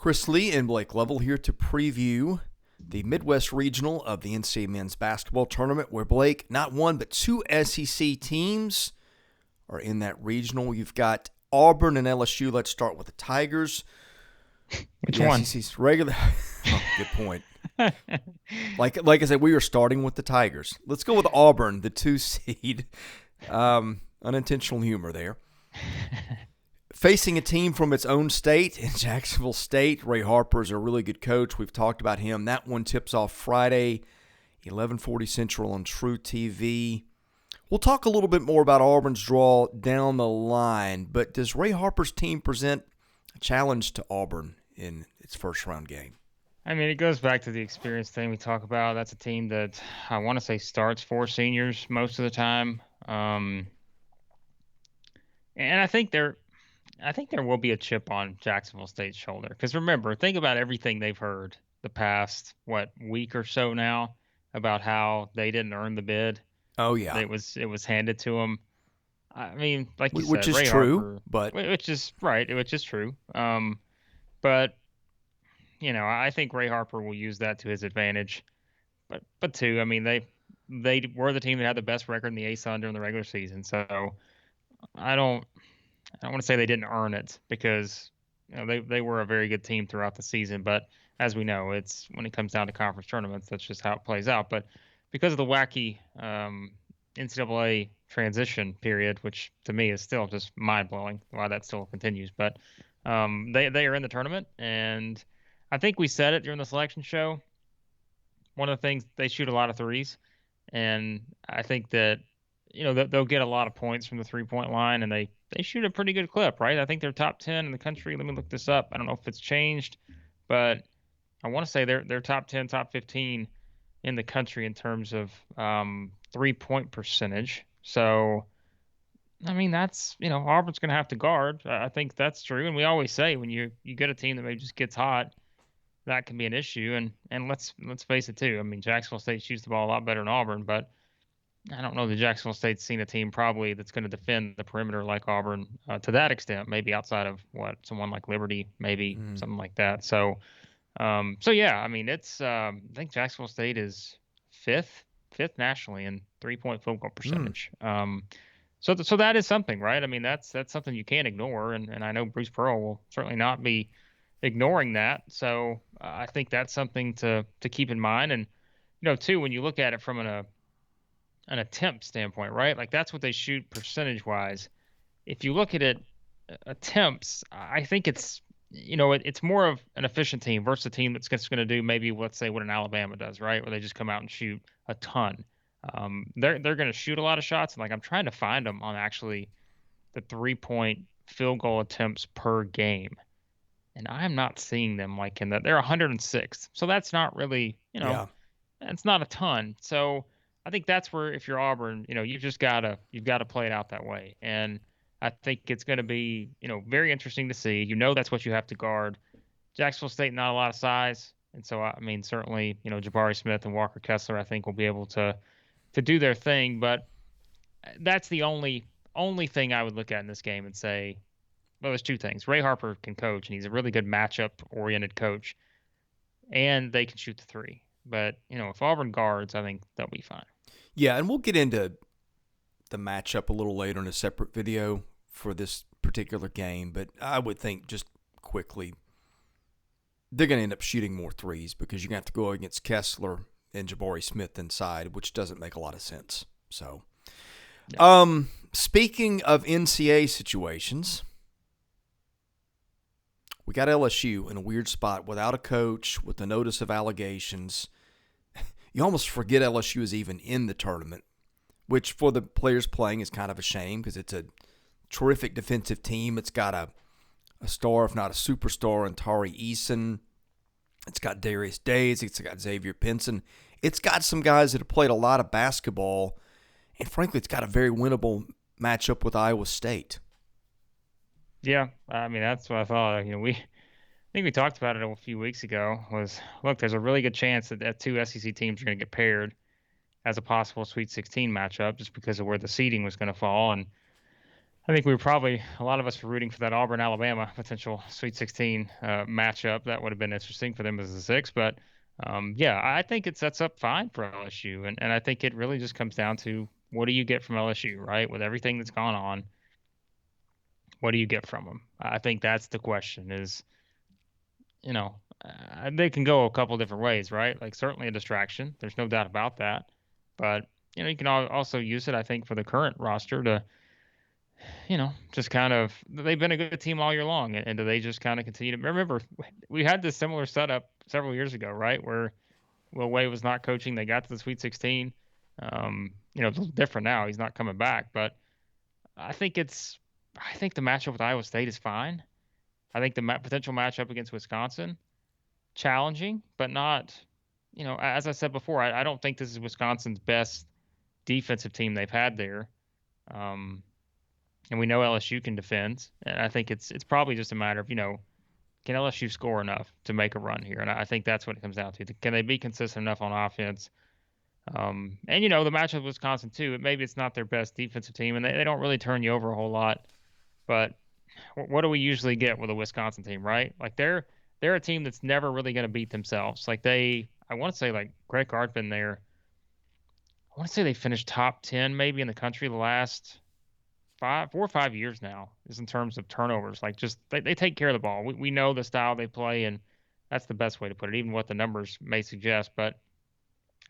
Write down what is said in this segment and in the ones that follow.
Chris Lee and Blake Lovell here to preview the Midwest Regional of the NCAA Men's Basketball Tournament, where Blake, not one but two SEC teams are in that regional. You've got Auburn and LSU. Let's start with the Tigers. Which the one? SEC's regular. Oh, good point. Like I said, we are starting with the Tigers. Let's go with Auburn, the 2 seed. Unintentional humor there. Facing a team from its own state in Jacksonville State. Ray Harper is a really good coach. We've talked about him. That one tips off Friday, 11:40 Central on True TV. We'll talk a little bit more about Auburn's draw down the line, but does Ray Harper's team present a challenge to Auburn in its first round game? I mean, it goes back to the experience thing we talk about. That's a team that I want to say starts 4 seniors most of the time. And I think there will be a chip on Jacksonville State's shoulder. Because remember, think about everything they've heard the past, week or so now about how they didn't earn the bid. Oh, yeah. It was handed to them. I mean, like you which said, is Ray true, Harper, but which is right, which is true. But I think Ray Harper will use that to his advantage. But too, I mean, they were the team that had the best record in the ASUN during the regular season. So I don't want to say they didn't earn it because they were a very good team throughout the season. But as we know, it's when it comes down to conference tournaments, that's just how it plays out. But because of the wacky NCAA transition period, which to me is still just mind blowing why that still continues. But they are in the tournament, and I think we said it during the selection show. One of the things, they shoot a lot of threes, and I think that they'll get a lot of points from the 3-point line, and they shoot a pretty good clip, right? I think they're top 10 in the country. Let me look this up. I don't know if it's changed, but I want to say they're top 10, top 15 in the country in terms of 3-point percentage. So, I mean, that's, Auburn's going to have to guard. I think that's true. And we always say when you get a team that maybe just gets hot, that can be an issue. And let's face it too. I mean, Jacksonville State shoots the ball a lot better than Auburn, but I don't know that Jacksonville State's seen a team probably that's going to defend the perimeter like Auburn to that extent, maybe outside of someone like Liberty, maybe something like that. So yeah, I mean, it's I think Jacksonville State is fifth nationally in 3-point field goal percentage. So that is something, right? I mean, that's something you can't ignore, and I know Bruce Pearl will certainly not be ignoring that. So I think that's something to keep in mind. And too, when you look at it from an attempt standpoint, right? Like that's what they shoot percentage wise. If you look at it, attempts, I think it's it's more of an efficient team versus a team that's just going to do maybe, let's say, what an Alabama does, right? Where they just come out and shoot a ton. They're going to shoot a lot of shots, and like I'm trying to find them on actually the 3-point field goal attempts per game, and I'm not seeing them like in that. They're 106th, so that's not really it's not a ton. So I think that's where, if you're Auburn, you've got to play it out that way. And I think it's going to be, very interesting to see. That's what you have to guard. Jacksonville State, not a lot of size. And so, I mean, certainly, Jabari Smith and Walker Kessler, I think, will be able to do their thing. But that's the only thing I would look at in this game and say, well, there's 2 things. Ray Harper can coach, and he's a really good matchup-oriented coach. And they can shoot the 3. But, if Auburn guards, I think they'll be fine. Yeah, and we'll get into the matchup a little later in a separate video for this particular game. But I would think, just quickly, they're going to end up shooting more threes because you're going to have to go against Kessler and Jabari Smith inside, which doesn't make a lot of sense. So, yeah. Speaking of NCAA situations, we got LSU in a weird spot without a coach, with the notice of allegations. You almost forget LSU is even in the tournament, which for the players playing is kind of a shame because it's a terrific defensive team. It's got a star, if not a superstar, in Tari Eason. It's got Darius Days. It's got Xavier Pinson. It's got some guys that have played a lot of basketball, and frankly, it's got a very winnable matchup with Iowa State. Yeah, I mean, that's what I thought. I think we talked about it a few weeks ago. Look, there's a really good chance that 2 SEC teams are going to get paired as a possible Sweet 16 matchup just because of where the seeding was going to fall. And I think we were probably a lot of us were rooting for that Auburn Alabama potential Sweet 16 matchup. That would have been interesting for them as a six. But yeah, I think it sets up fine for LSU, and I think it really just comes down to what do you get from LSU, right? With everything that's gone on, what do you get from them? I think that's the question. Is you know they can go a couple different ways, right? Like certainly a distraction. There's no doubt about that. But you can also use it, I think, for the current roster to just kind of they've been a good team all year long, and do they just kind of continue to remember we had this similar setup several years ago, right? Where Will Wade was not coaching, they got to the Sweet 16. It's a little different now. He's not coming back, but I think I think the matchup with Iowa State is fine. I think the potential matchup against Wisconsin challenging, but not. As I said before, I don't think this is Wisconsin's best defensive team they've had there. And we know LSU can defend, and I think it's probably just a matter of can LSU score enough to make a run here, and I think that's what it comes down to. Can they be consistent enough on offense? And the matchup with Wisconsin too. Maybe it's not their best defensive team, and they don't really turn you over a whole lot. But what do we usually get with a Wisconsin team, right? Like they're a team that's never really going to beat themselves. Like I want to say like Greg Gardner there. I want to say they finished top 10 maybe in the country the last 4 or 5 years now, is in terms of turnovers. Like just they take care of the ball. We know the style they play, and that's the best way to put it, even what the numbers may suggest. But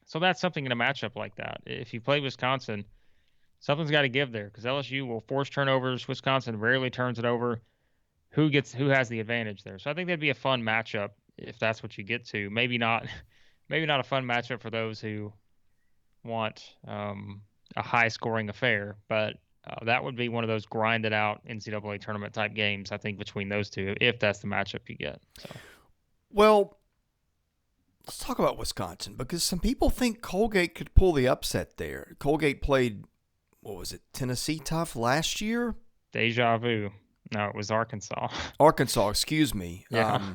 so that's something in a matchup like that. If you play Wisconsin, something's got to give there because LSU will force turnovers. Wisconsin rarely turns it over. Who has the advantage there? So I think that'd be a fun matchup if that's what you get to. Maybe not, maybe not a fun matchup for those who want a high scoring affair, but that would be one of those grinded out NCAA tournament type games, I think, between those two, if that's the matchup you get. So. Well, let's talk about Wisconsin because some people think Colgate could pull the upset there. Colgate played, what was it, Tennessee tough last year? Deja vu. No, it was Arkansas. Arkansas, excuse me. Yeah.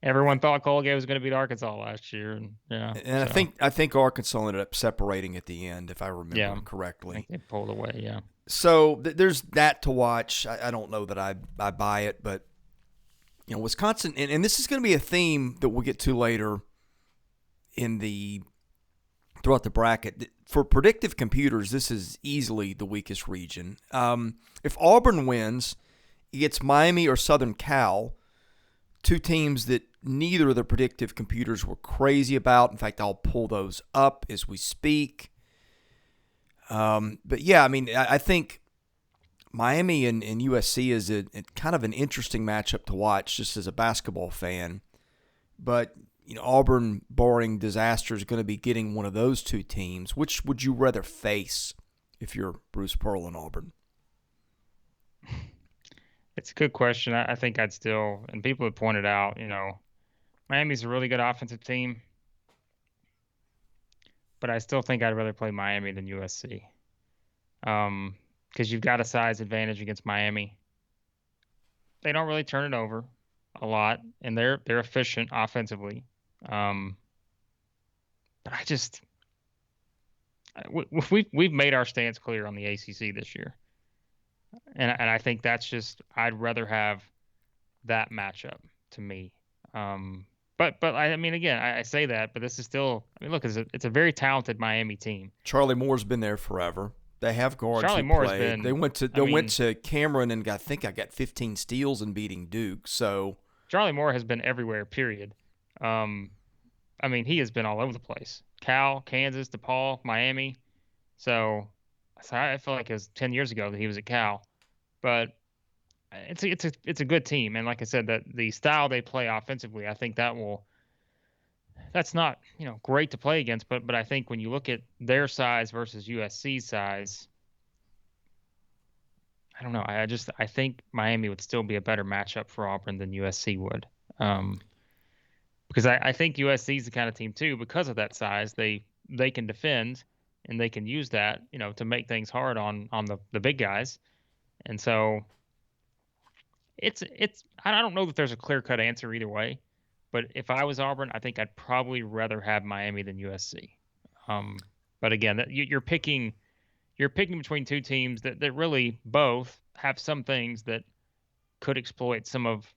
Everyone thought Colgate was going to beat Arkansas last year, and yeah. And so. I think Arkansas ended up separating at the end, if I remember correctly. I think they pulled away, yeah. So there's that to watch. I don't know that I buy it, but Wisconsin, and this is going to be a theme that we'll get to later throughout the bracket. For predictive computers, this is easily the weakest region. If Auburn wins, it gets Miami or Southern Cal, two teams that neither of the predictive computers were crazy about. In fact, I'll pull those up as we speak. But yeah, I mean, I think Miami and USC is a kind of an interesting matchup to watch just as a basketball fan. But, Auburn, barring disaster, is going to be getting one of those two teams. Which would you rather face if you're Bruce Pearl in Auburn? It's a good question. I think I'd still, and people have pointed out, Miami's a really good offensive team, but I still think I'd rather play Miami than USC. Because you've got a size advantage against Miami. They don't really turn it over a lot, and they're efficient offensively. But we've made our stance clear on the ACC this year. And I think that's just I'd rather have that matchup to me. But I mean again I say that, but this is still look it's a very talented Miami team. Charlie Moore's been there forever. They have guards. Charlie Moore's been. They went to Cameron and I think I got 15 steals in beating Duke. So Charlie Moore has been everywhere. Period. He has been all over the place. Cal, Kansas, DePaul, Miami. So I feel like it was 10 years ago that he was at Cal, but it's a good team, and like I said, that the style they play offensively, I think that's not great to play against, but I think when you look at their size versus USC's size, I don't know. I think Miami would still be a better matchup for Auburn than USC would, because I think USC is the kind of team too, because of that size, they can defend. And they can use that, to make things hard on the big guys. And so it's I don't know that there's a clear-cut answer either way. But if I was Auburn, I think I'd probably rather have Miami than USC. But again, you're picking you're picking between two teams that really both have some things that could exploit some of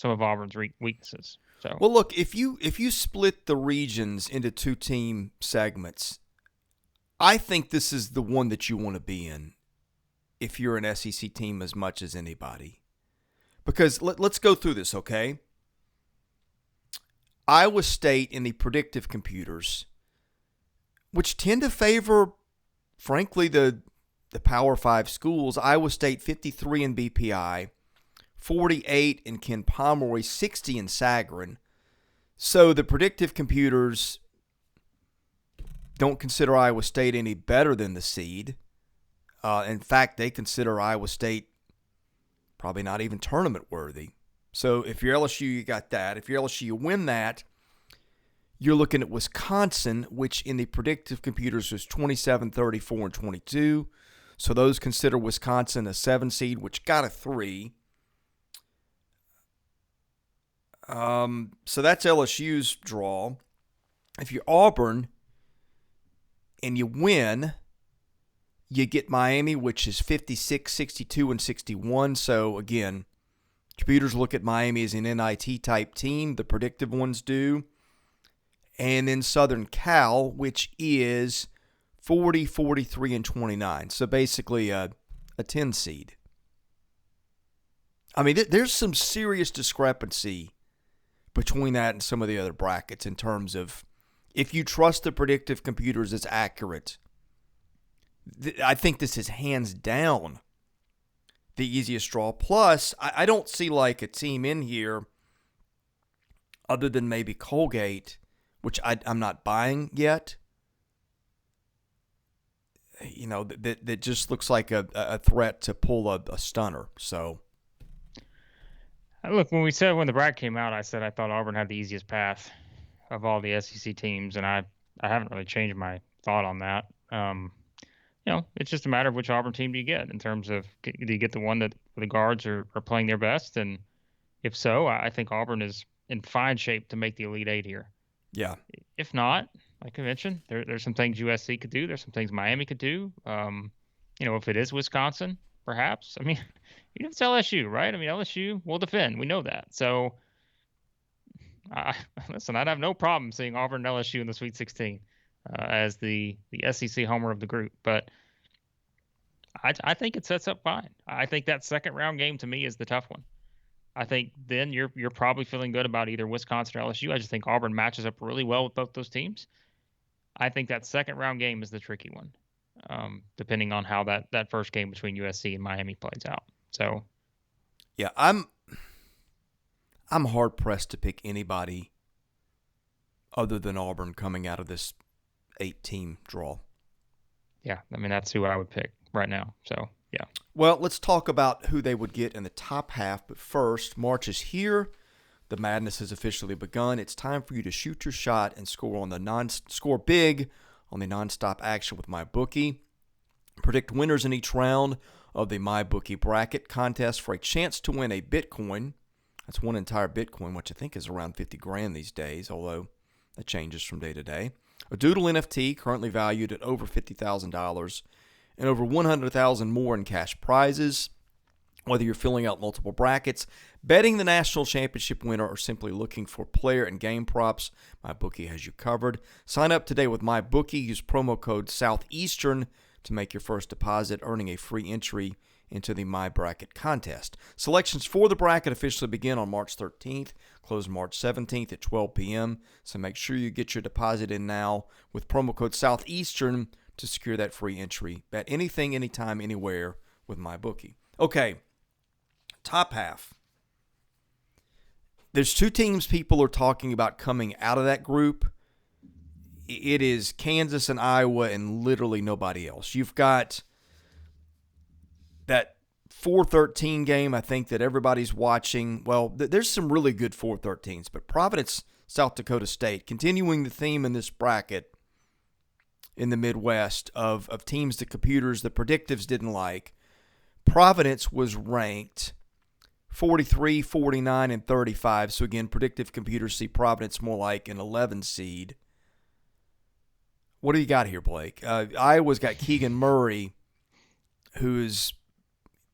Auburn's weaknesses. So, well, look, if you split the regions into two team segments, I think this is the one that you want to be in if you're an SEC team as much as anybody. Because let's go through this, okay? Iowa State in the predictive computers, which tend to favor, frankly, the Power 5 schools. Iowa State 53 in BPI, 48 in Ken Pomeroy, 60 in Sagarin. So the predictive computers don't consider Iowa State any better than the seed. In fact, they consider Iowa State probably not even tournament worthy. So if you're LSU, you got that. If you're LSU, you win that. You're looking at Wisconsin, which in the predictive computers was 27, 34, and 22. So those consider Wisconsin a 7 seed, which got a 3. So that's LSU's draw. If you're Auburn and you win, you get Miami, which is 56, 62, and 61. So again, computers look at Miami as an NIT type team. The predictive ones do. And then Southern Cal, which is 40, 43, and 29. So basically a 10 seed. I mean, there's some serious discrepancy between that and some of the other brackets in terms of if you trust the predictive computers as accurate. I think this is hands down the easiest draw. Plus, I don't see like a team in here other than maybe Colgate, which I'm not buying yet. You know, that just looks like a threat to pull a stunner. So, look, when the bracket came out, I said I thought Auburn had the easiest path of all the SEC teams, and I haven't really changed my thought on that. It's just a matter of which Auburn team do you get in terms of, do you get the one that the guards are playing their best? And if so, I think Auburn is in fine shape to make the Elite Eight here. Yeah. If not, like I mentioned, there's some things USC could do. There's some things Miami could do. If it is Wisconsin, perhaps. I mean, even if it's LSU, right? I mean, LSU will defend. We know that. So, listen, I'd have no problem seeing Auburn and LSU in the Sweet 16 as the SEC homer of the group. But I think it sets up fine. I think that second round game to me is the tough one. I think then you're probably feeling good about either Wisconsin or LSU. I just think Auburn matches up really well with both those teams. I think that second round game is the tricky one, depending on how that first game between USC and Miami plays out. So, yeah, I'm hard pressed to pick anybody other than Auburn coming out of this 8-team draw. Yeah, I mean that's who I would pick right now. So, yeah. Well, let's talk about who they would get in the top half. But first, March is here. The madness has officially begun. It's time for you to shoot your shot and score big on the nonstop action with MyBookie. Predict winners in each round of the MyBookie bracket contest for a chance to win a Bitcoin. That's one entire Bitcoin, which I think is around $50,000 these days, although that changes from day to day. A Doodle NFT currently valued at over $50,000. And over $100,000 more in cash prizes. Whether you're filling out multiple brackets, betting the national championship winner, or simply looking for player and game props, MyBookie has you covered. Sign up today with MyBookie. Use promo code Southeastern to make your first deposit, earning a free entry into the My Bracket contest. Selections for the bracket officially begin on March 13th, close March 17th at 12 p.m. So make sure you get your deposit in now with promo code Southeastern to secure that free entry. Bet anything, anytime, anywhere with MyBookie. Okay, top half. There's two teams people are talking about coming out of that group. It is Kansas and Iowa and literally nobody else. You've got that 4-13 game, I think, that everybody's watching. Well, there's some really good 4-13s, but Providence, South Dakota State, continuing the theme in this bracket in the Midwest of teams the predictives didn't like. Providence was ranked 43, 49, and 35. So again, predictive computers see Providence more like an 11 seed. What do you got here, Blake? Iowa's got Keegan Murray who is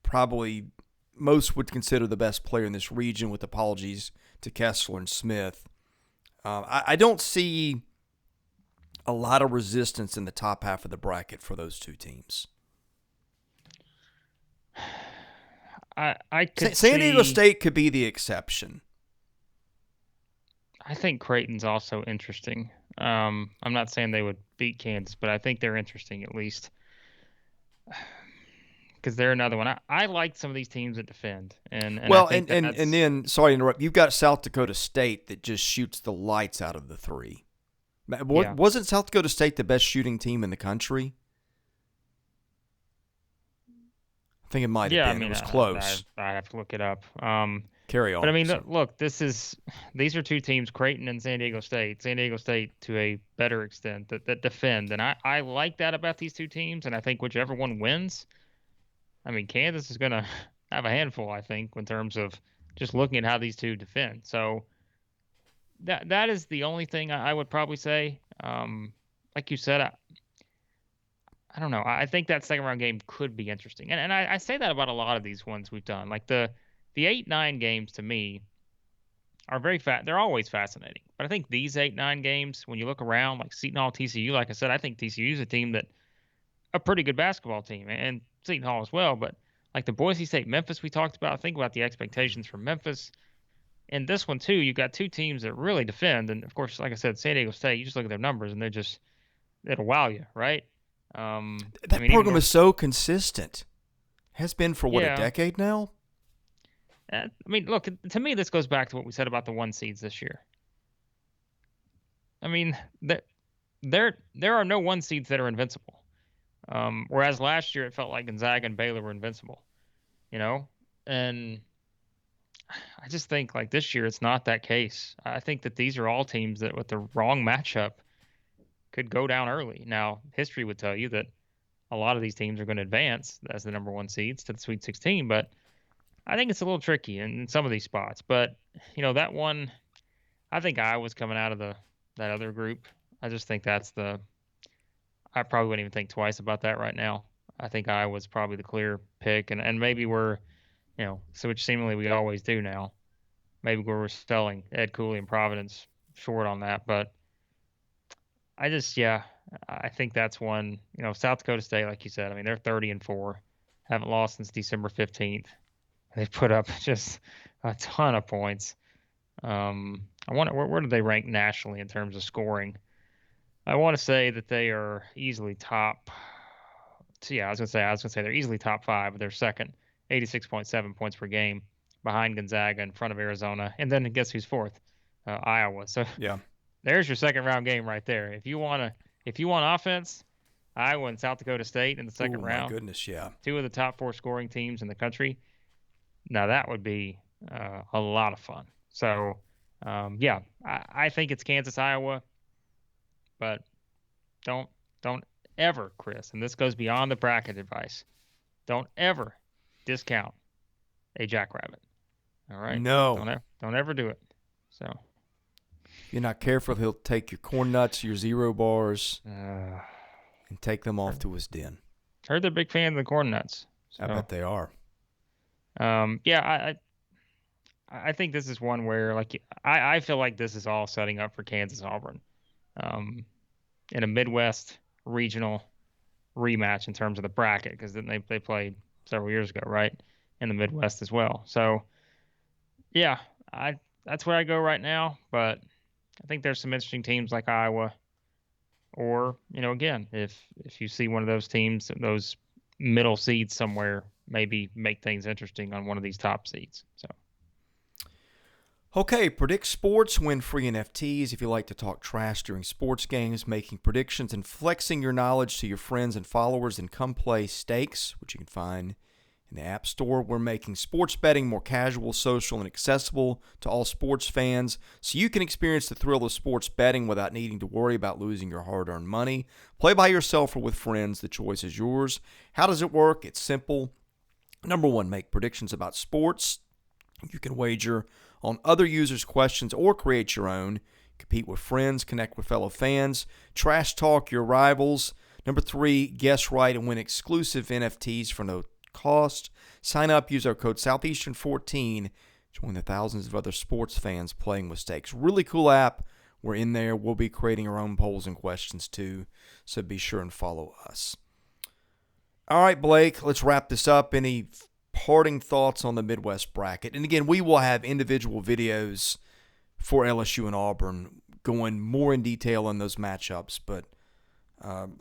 probably most would consider the best player in this region, with apologies to Kessler and Smith. I don't see a lot of resistance in the top half of the bracket for those two teams. I could San Diego see. State could be the exception. I think Creighton's also interesting. I'm not saying they would beat Kansas, but I think they're interesting at least because they're another one. I like some of these teams that defend, and I Well, think and then, sorry to interrupt, you've got South Dakota State that just shoots the lights out of the three. Yeah. Wasn't South Dakota State the best shooting team in the country? I think it might have been. It was close. I have to look it up. Carry on. But I mean, look, these are two teams, Creighton and San Diego State. San Diego State to a better extent that defend, and I like that about these two teams. And I think whichever one wins, I mean, Kansas is going to have a handful, I think, in terms of just looking at how these two defend. So that is the only thing I would probably say. Like you said, I don't know. I think that second round game could be interesting, and I say that about a lot of these ones we've done. Like the 8-9 games to me are they're always fascinating. But I think these 8-9 games, when you look around, like Seton Hall, TCU, like I said, I think TCU is a team a pretty good basketball team, and Seton Hall as well. But like the Boise State, Memphis, we talked about. Think about the expectations for Memphis. And this one too, you've got two teams that really defend, and of course, like I said, San Diego State. You just look at their numbers, and it'll wow you, right? That program is so consistent. Has been for a decade now? I mean, look, to me, this goes back to what we said about the 1 seeds this year. I mean, there are no 1 seeds that are invincible. Whereas last year it felt like Gonzaga and Baylor were invincible, and I just think like this year it's not that case. I think that these are all teams that with the wrong matchup could go down early. Now, history would tell you that a lot of these teams are going to advance as the number 1 seeds to the Sweet 16, but I think it's a little tricky in some of these spots. But, that one, I think Iowa's coming out of that other group. I just think I probably wouldn't even think twice about that right now. I think Iowa's probably the clear pick, and maybe we're, so which seemingly we always do now. Maybe we're selling Ed Cooley and Providence short on that, but I think that's one. South Dakota State, like you said, I mean, they're 30-4, haven't lost since December 15th. They've put up just a ton of points. I wonder where do they rank nationally in terms of scoring? I want to say that they are easily top. Yeah, I was gonna say they're easily top 5, but they're second, 86.7 points per game, behind Gonzaga, in front of Arizona, and then guess who's fourth? Iowa. So yeah. There's your second round game right there. If you want offense, Iowa and South Dakota State in the second round. My goodness, yeah. 2 of the top 4 scoring teams in the country. Now that would be a lot of fun. So, I think it's Kansas, Iowa, but don't ever, Chris, and this goes beyond the bracket advice, don't ever discount a Jackrabbit. All right? No. Don't ever do it. So. If you're not careful, he'll take your corn nuts, your Zero bars, and take them off to his den. Heard they're big fans of the corn nuts. So. I bet they are. I think this is one where, like, I feel like this is all setting up for Kansas Auburn, in a Midwest Regional rematch in terms of the bracket, because then they played several years ago, right, in the Midwest as well. So, yeah, that's where I go right now. But I think there's some interesting teams like Iowa, or again, if you see one of those teams, those middle seeds somewhere, maybe make things interesting on one of these top seeds. So. Okay, predict sports, win free NFTs. If you like to talk trash during sports games, making predictions and flexing your knowledge to your friends and followers, then come play Stakes, which you can find in the App Store. We're making sports betting more casual, social, and accessible to all sports fans, so you can experience the thrill of sports betting without needing to worry about losing your hard-earned money. Play by yourself or with friends. The choice is yours. How does it work? It's simple. Number 1, make predictions about sports. You can wager on other users' questions or create your own. Compete with friends, connect with fellow fans, trash talk your rivals. Number 3, guess right and win exclusive NFTs for no cost. Sign up, use our code Southeastern14. Join the thousands of other sports fans playing with stakes. Really cool app. We're in there. We'll be creating our own polls and questions too, so be sure and follow us. All right, Blake, let's wrap this up. Any parting thoughts on the Midwest bracket? And again, we will have individual videos for LSU and Auburn going more in detail on those matchups, but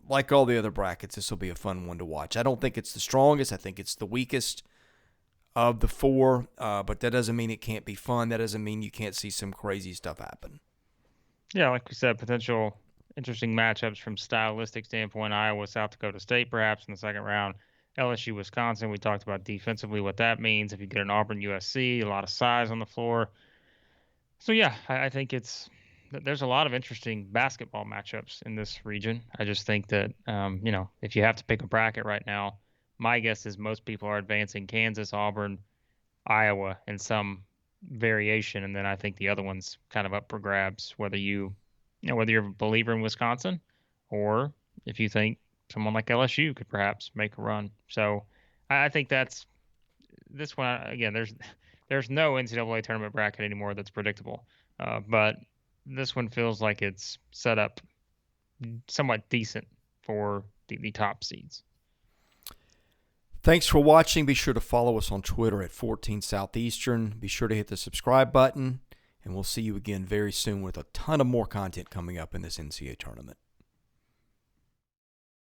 like all the other brackets, this will be a fun one to watch. I don't think it's the strongest. I think it's the weakest of the 4, but that doesn't mean it can't be fun. That doesn't mean you can't see some crazy stuff happen. Yeah, like we said, potential interesting matchups from stylistic standpoint. Iowa, South Dakota State, perhaps in the second round. LSU, Wisconsin. We talked about defensively what that means. If you get an Auburn, USC, a lot of size on the floor. So yeah, I think there's a lot of interesting basketball matchups in this region. I just think that if you have to pick a bracket right now, my guess is most people are advancing Kansas, Auburn, Iowa in some variation, and then I think the other one's kind of up for grabs. Whether you're a believer in Wisconsin, or if you think someone like LSU could perhaps make a run. So I think that's this one. Again, there's no NCAA tournament bracket anymore that's predictable, but this one feels like it's set up somewhat decent for the top seeds. Thanks for watching. Be sure to follow us on Twitter at 14 Southeastern. Be sure to hit the subscribe button, and we'll see you again very soon with a ton of more content coming up in this NCAA tournament.